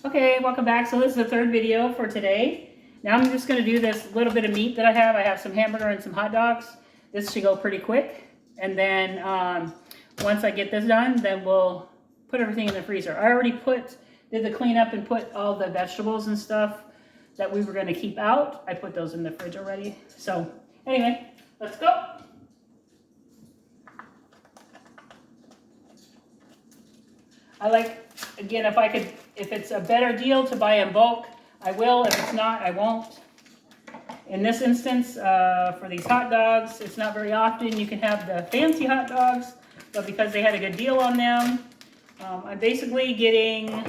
Okay, welcome back. So this is the third video for today. Now I'm just going to do this little bit of meat that I have. I have some hamburger and some hot dogs. This should go pretty quick. And then once I get this done, then we'll put everything in the freezer. I already did the cleanup and put all the vegetables and stuff that we were going to keep out. I put those in the fridge already. So anyway, let's go. I like, again, if it's a better deal to buy in bulk, I will. If it's not, I won't. In this instance, for these hot dogs, it's not very often you can have the fancy hot dogs, but because they had a good deal on them, I'm basically getting,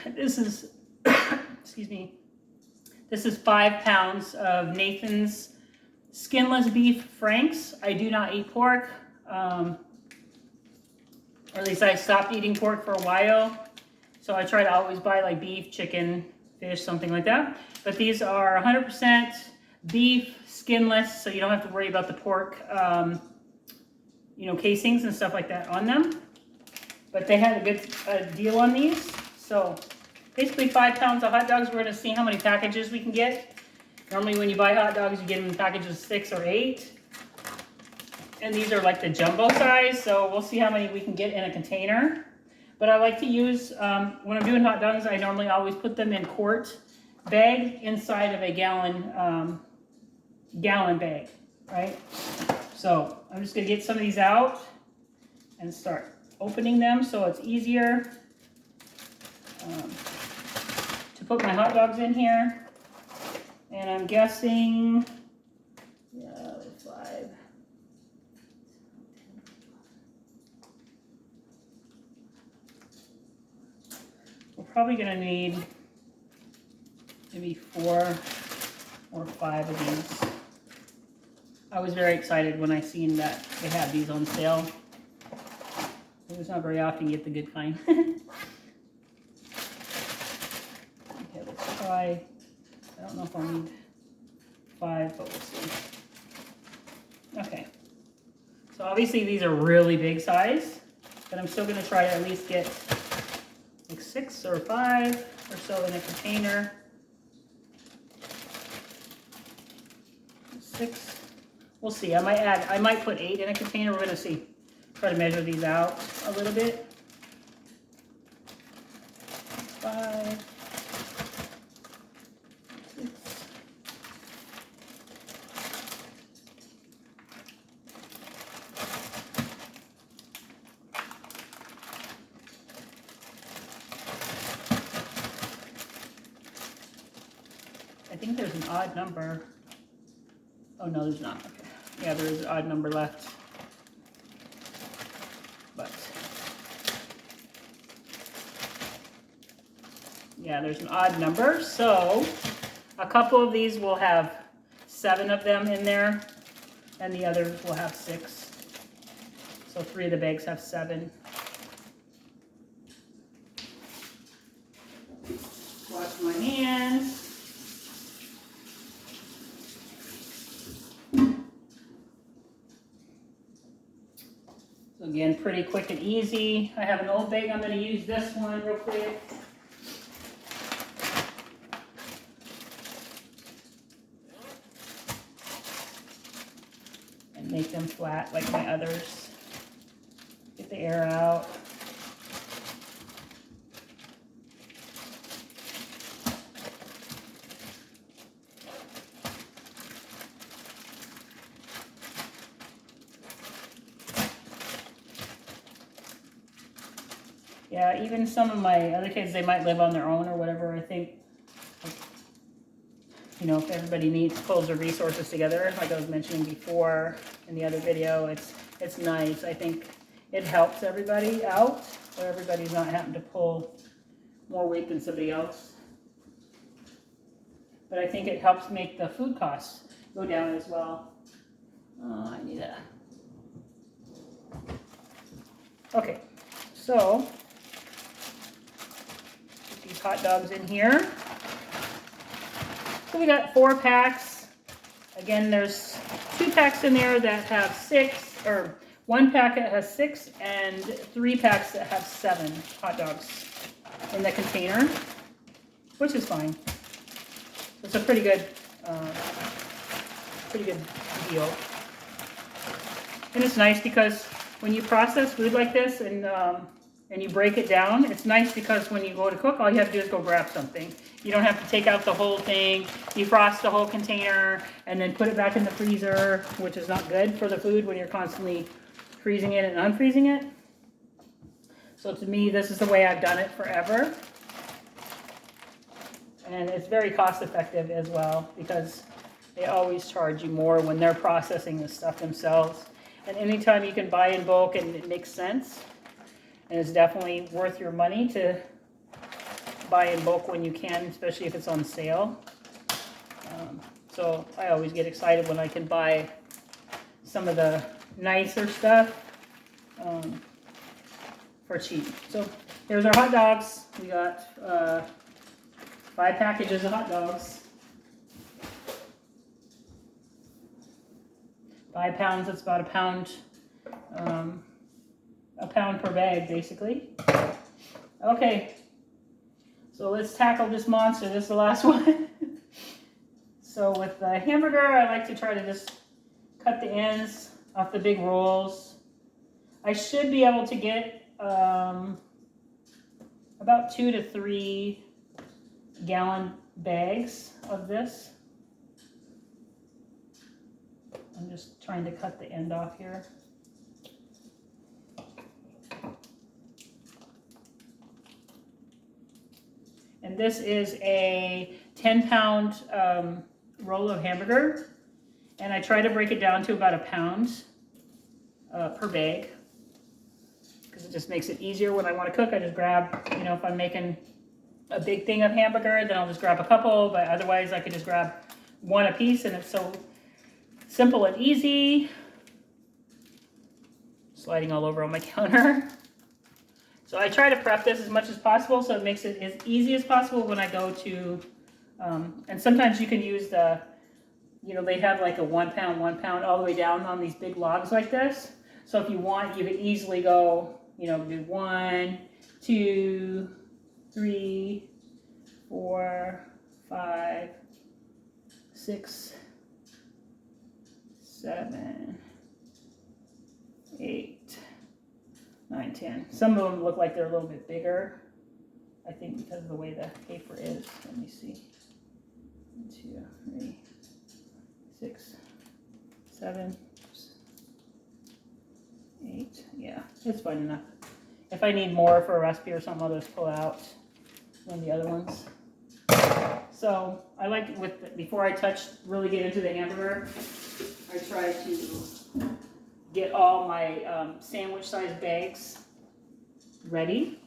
this is, excuse me, this is 5 pounds of Nathan's skinless beef franks. I do not eat pork. Or at least I stopped eating pork for a while. So I try to always buy like beef, chicken, fish, something like that. But these are 100% beef, skinless, so you don't have to worry about the pork, casings and stuff like that on them. But they had a good deal on these. So basically 5 pounds of hot dogs. We're gonna see how many packages we can get. Normally when you buy hot dogs, you get them in packages of 6 or 8. And these are like the jumbo size, so we'll see how many we can get in a container. But I like to use, when I'm doing hot dogs, I normally always put them in quart bag inside of a gallon bag, right? So I'm just gonna get some of these out and start opening them so it's easier to put my hot dogs in here. And I'm guessing, 5. We're probably going to need maybe 4 or 5 of these. I was very excited when I seen that they had these on sale. It's not very often you get the good kind. Okay, let's try. I don't know if I'll need 5, but we'll see. Okay. So obviously these are really big size, but I'm still going to try to at least get like 6 or 5 or so in a container. 6. We'll see. I might put 8 in a container. We're gonna see. Try to measure these out a little bit. 5. 6. I think there's an odd number. Oh no, there's not. Okay. Yeah, there is an odd number left. But yeah, there's an odd number. So a couple of these will have 7 of them in there, and the others will have 6. So 3 of the bags have 7. Wash my hands. So again, pretty quick and easy. I have an old bag. I'm going to use this one real quick. And make them flat like my others. Get the air out. Yeah, even some of my other kids, they might live on their own or whatever. I think, if everybody pulls their resources together, like I was mentioning before in the other video, it's nice. I think it helps everybody out, where everybody's not having to pull more weight than somebody else. But I think it helps make the food costs go down as well. I need a... Okay, so these hot dogs in here. So we got 4 packs. Again, there's 2 packs in there that have 6, or one packet has 6 and 3 packs that have 7 hot dogs in the container, which is fine. It's a pretty good deal. And it's nice because when you process food like this and you break it down, it's nice because when you go to cook, all you have to do is go grab something. You don't have to take out the whole thing, defrost the whole container, and then put it back in the freezer, which is not good for the food when you're constantly freezing it and unfreezing it. So to me, this is the way I've done it forever. And it's very cost effective as well because they always charge you more when they're processing the stuff themselves. And anytime you can buy in bulk and it makes sense, and it's definitely worth your money to buy in bulk when you can, especially if it's on sale. So I always get excited when I can buy some of the nicer stuff for cheap. So here's our hot dogs. We got 5 packages of hot dogs. 5 pounds, that's about a pound per bag, basically. Okay, so let's tackle this monster. This is the last one. So with the hamburger, I like to try to just cut the ends off the big rolls. I should be able to get about 2 to 3 gallon bags of this. I'm just trying to cut the end off here. And this is a 10-pound roll of hamburger. And I try to break it down to about a pound per bag. Because it just makes it easier when I want to cook. I just grab, you know, if I'm making a big thing of hamburger, then I'll just grab a couple. But otherwise, I could just grab one a piece. And it's so simple and easy. Sliding all over on my counter. So I try to prep this as much as possible so it makes it as easy as possible when I go to, and sometimes you can use the, you know, they have like a 1 pound all the way down on these big logs like this. So if you want, you can easily go, you know, do 1, 2, 3, 4, 5, 6, 7, 8, 9, 10. Some of them look like they're a little bit bigger. I think because of the way the paper is. Let me see. 1, 2, 3, 6, 7, 8. Yeah, it's fine enough. If I need more for a recipe or something, I'll just pull out one of the other ones. So I like before I really get into the hamburger, I try to get all my sandwich sized bags ready.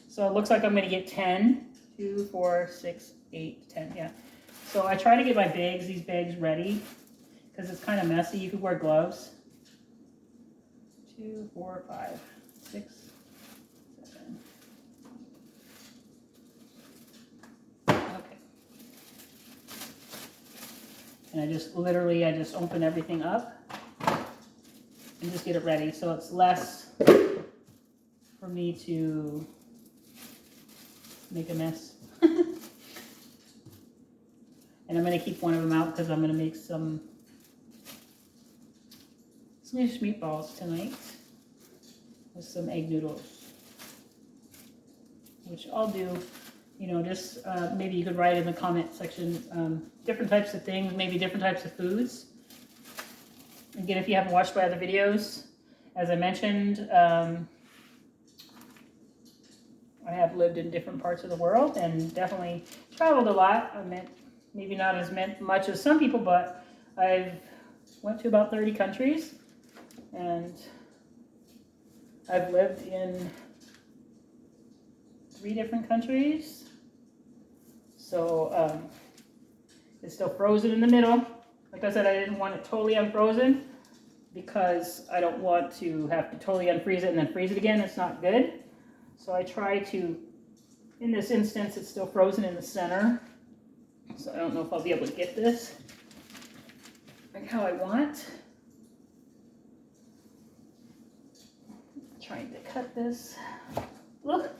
So it looks like I'm going to get 10, 2, 4, 6, 8, 10, yeah. So I try to get these bags ready because it's kind of messy. You could wear gloves. 2, 4, 5, 6, 7. Okay. And I just open everything up and just get it ready so it's less for me to make a mess. And I'm going to keep one of them out because I'm going to make some Swedish meatballs tonight with some egg noodles, which I'll do, you know, just maybe you could write in the comment section different types of things, maybe different types of foods. Again, if you haven't watched my other videos, as I mentioned, I have lived in different parts of the world and definitely traveled a lot. I meant maybe not as much as some people, but I've went to about 30 countries and I've lived in 3 different countries. So it's still frozen in the middle. Like I said, I didn't want it totally unfrozen because I don't want to have to totally unfreeze it and then freeze it again. It's not good. So I try to, in this instance, it's still frozen in the center. So I don't know if I'll be able to get this like how I want. trying to cut this. Look.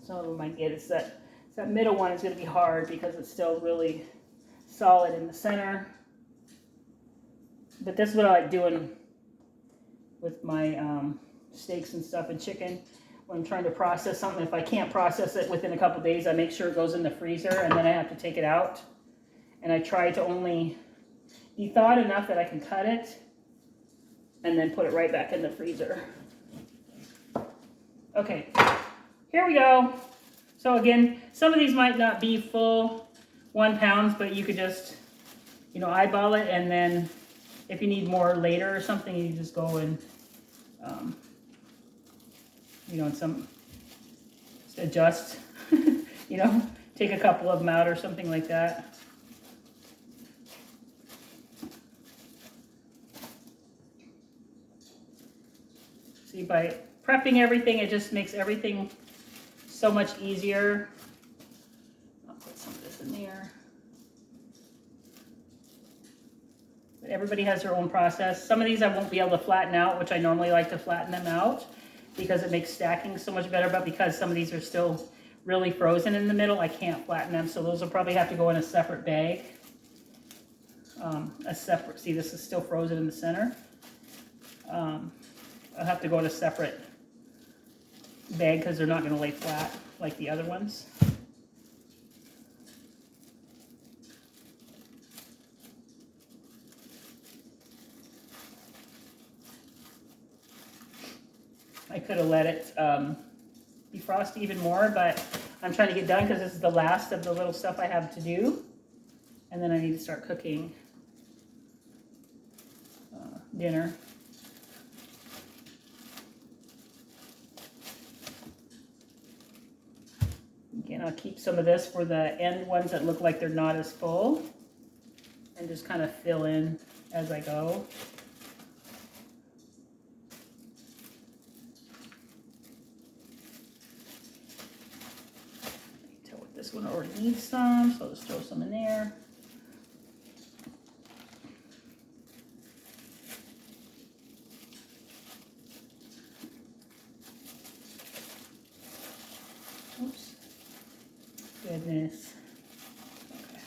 Some of them I get. It's that middle one is going to be hard because it's still really solid in the center. But this is what I like doing with my steaks and stuff and chicken. When I'm trying to process something, if I can't process it within a couple days, I make sure it goes in the freezer and then I have to take it out. And I try to only thaw it enough that I can cut it and then put it right back in the freezer. Okay, here we go. So again, some of these might not be full 1 pounds, but you could just, you know, eyeball it, and then if you need more later or something, you just go and, you know, just adjust, you know, take a couple of them out or something like that. See, by prepping everything, it just makes everything so much easier. I'll put some of this in there. But everybody has their own process. Some of these I won't be able to flatten out, which I normally like to flatten them out because it makes stacking so much better. But because some of these are still really frozen in the middle, I can't flatten them. So those will probably have to go in a separate bag. See, this is still frozen in the center. I'll have to go in a separate bag because they're not going to lay flat like the other ones. I could have let it defrost even more, but I'm trying to get done because this is the last of the little stuff I have to do. And then I need to start cooking dinner. Again, I'll keep some of this for the end ones that look like they're not as full and just kind of fill in as I go. This one already needs some, so I'll just throw some in there. Oops. Goodness. Okay.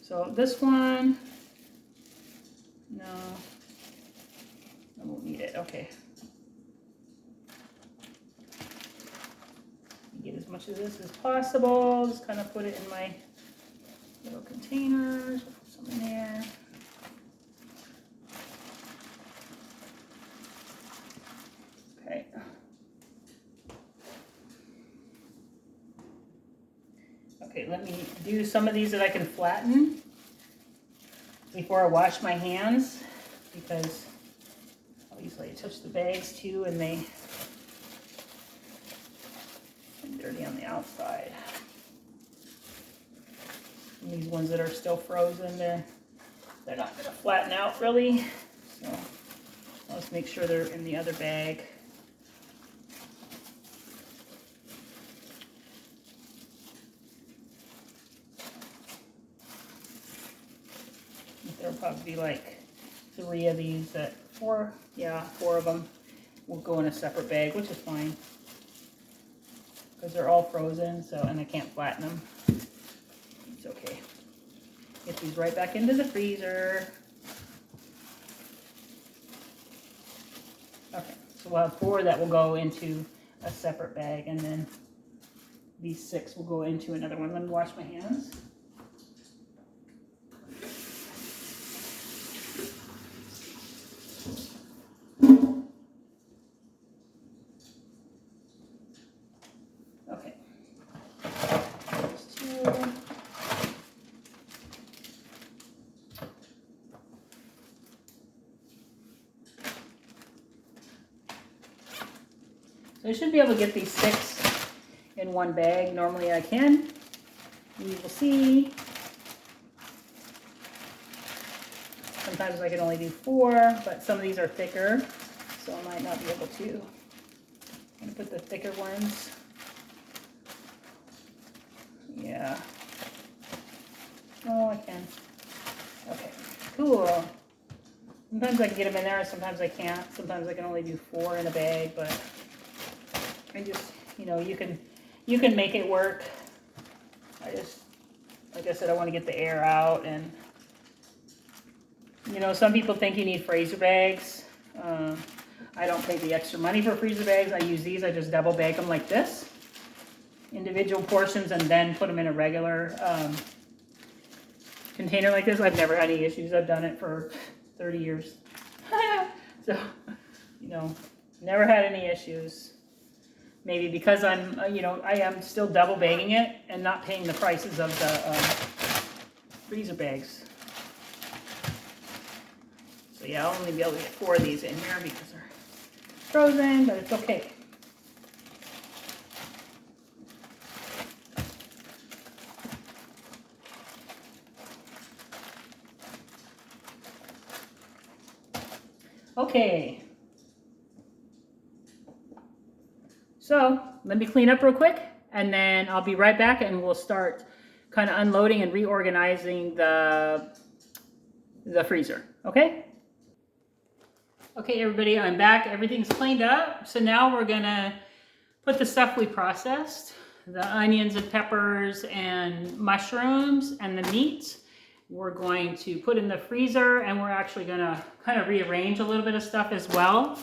So this one, no. I won't need it. Okay. Get as much of this as possible. Just kind of put it in my little containers. Put some in there. Okay. Okay, let me do some of these that I can flatten before I wash my hands, because obviously I touch the bags too and they get dirty on the outside. And these ones that are still frozen, they're not going to flatten out really, so I'll just make sure they're in the other bag. There'll probably be like 3 of these that, 4 of them will go in a separate bag, which is fine because they're all frozen, so, and I can't flatten them. It's okay. Get these right back into the freezer. Okay, so we'll have 4 that will go into a separate bag, and then these 6 will go into another one. Let me wash my hands. So I should be able to get these 6 in one bag. Normally I can. We will see. Sometimes I can only do 4, but some of these are thicker, so I might not be able to. I'm going to put the thicker ones. Yeah. can. Okay, cool. Sometimes I can get them in there, sometimes I can't. Sometimes I can only do 4 in a bag, but I just, you know, you can make it work. I just, like I said, I want to get the air out, and you know, some people think you need freezer bags. I don't pay the extra money for freezer bags. I use these. I just double bag them like this, individual portions, and then put them in a regular container like this. I've never had any issues. I've done it for 30 years. So, you know, never had any issues. Maybe because I'm, you know, I am still double bagging it and not paying the prices of the freezer bags. So yeah, I'll only be able to get 4 of these in here because they're frozen, but it's okay. Okay. So let me clean up real quick, and then I'll be right back, and we'll start kind of unloading and reorganizing the freezer. Okay? Okay, everybody, I'm back. Everything's cleaned up. So now we're gonna put the stuff we processed, the onions and peppers and mushrooms and the meat. We're going to put in the freezer, and we're actually gonna kind of rearrange a little bit of stuff as well,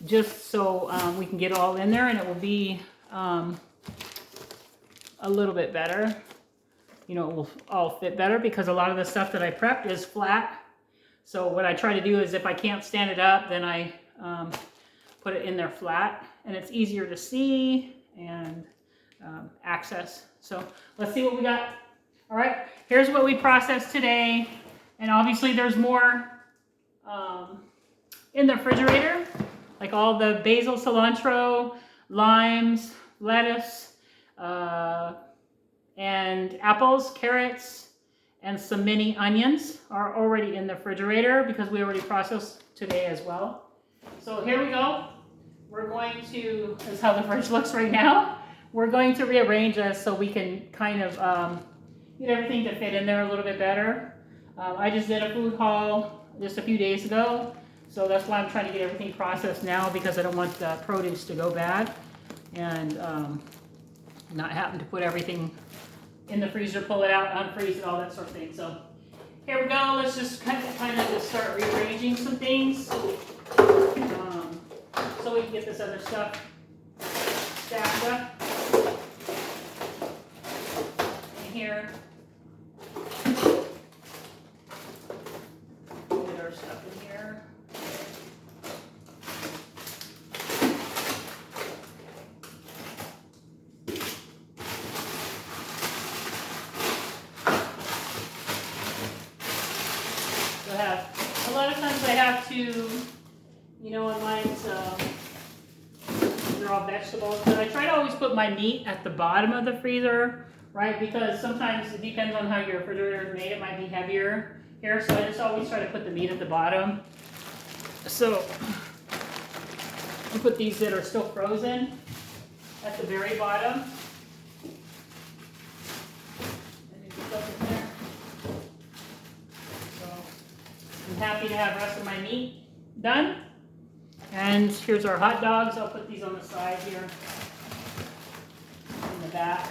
just so we can get it all in there, and it will be a little bit better. You know, it will all fit better because a lot of the stuff that I prepped is flat. So what I try to do is if I can't stand it up, then I put it in there flat, and it's easier to see and access. So let's see what we got. All right, here's what we processed today. And obviously there's more in the refrigerator, like all the basil, cilantro, limes, lettuce, and apples, carrots, and some mini onions are already in the refrigerator because we already processed today as well. So here we go. We're going to, this is how the fridge looks right now. We're going to rearrange this so we can kind of get everything to fit in there a little bit better. I just did a food haul just a few days ago, so that's why I'm trying to get everything processed now, because I don't want the produce to go bad and not having to put everything in the freezer, pull it out, unfreeze it, all that sort of thing. So here we go. Let's just kind of just start rearranging some things so we can get this other stuff stacked up in here. Get our stuff in here. A lot of times I have to, you know, and mine's, they're all vegetables, but I try to always put my meat at the bottom of the freezer, right? Because sometimes it depends on how your refrigerator is made, it might be heavier here, so I just always try to put the meat at the bottom. So I put these that are still frozen at the very bottom. I'm happy to have the rest of my meat done. And here's our hot dogs. I'll put these on the side here in the back.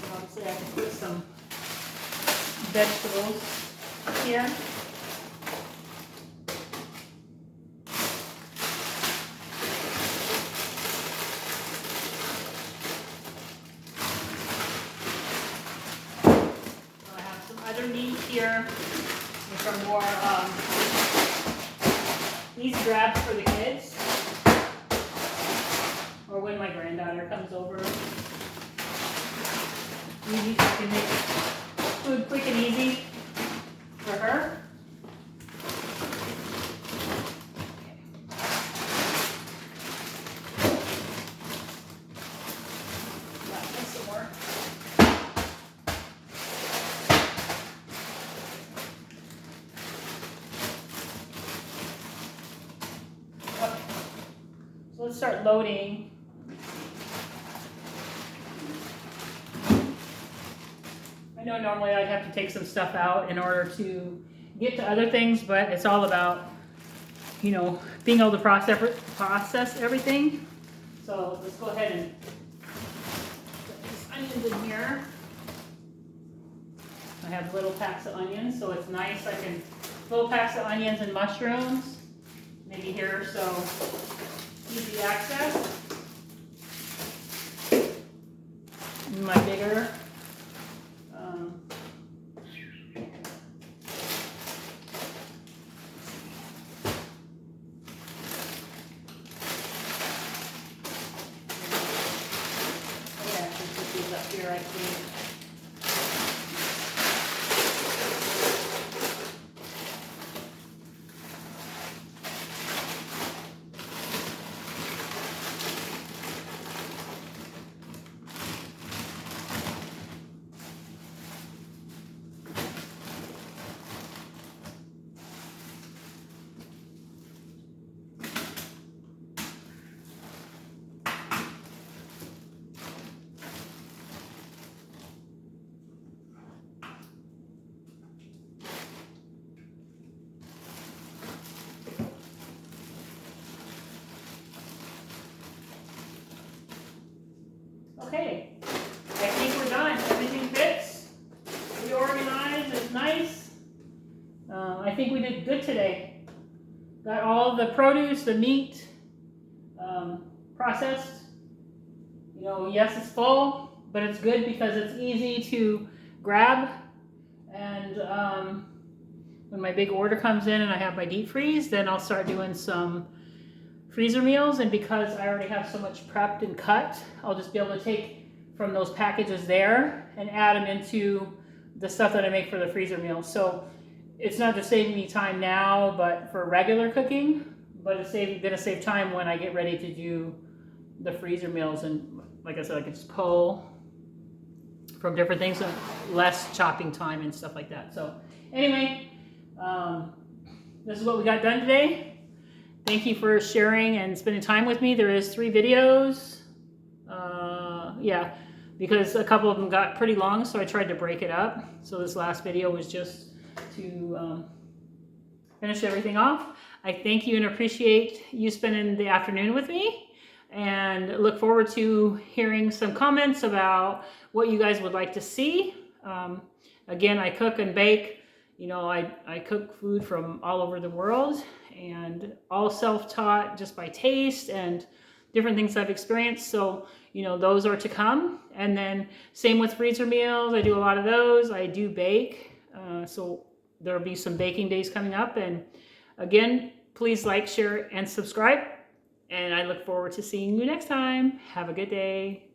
And obviously I can put some vegetables here. So I have some other meat here. Which are more easy grabs for the kids, or when my granddaughter comes over. Easy, so I can make food quick and easy for her. Some more. Let's start loading. I know know, normally I'd have to take some stuff out in order to get to other things, but it's all about, you know, being able to process everything. So let's go ahead and put these onions in here. I have little packs of onions, so it's nice. I can little packs of onions and mushrooms, maybe here, so easy access. My bigger up here, I think. Okay, I think we're done. Everything fits. Reorganized. It's nice. I think we did good today. Got all the produce, the meat processed. You know, yes, it's full, but it's good because it's easy to grab. And when my big order comes in and I have my deep freeze, then I'll start doing some freezer meals. And because I already have so much prepped and cut, I'll just be able to take from those packages there and add them into the stuff that I make for the freezer meals. So it's not just saving me time now, but for regular cooking, but it's gonna save time when I get ready to do the freezer meals. And like I said, I can just pull from different things, so less chopping time and stuff like that. So anyway, this is what we got done today. Thank you for sharing and spending time with me. There is 3 videos. Yeah, because a couple of them got pretty long, so I tried to break it up. So this last video was just to finish everything off. I thank you and appreciate you spending the afternoon with me, and look forward to hearing some comments about what you guys would like to see. Again, I cook and bake. You know, I cook food from all over the world, and all self-taught just by taste and different things I've experienced. So, you know, those are to come. And then same with freezer meals. I do a lot of those. I do bake. So there'll be some baking days coming up. And again, please like, share, and subscribe. And I look forward to seeing you next time. Have a good day.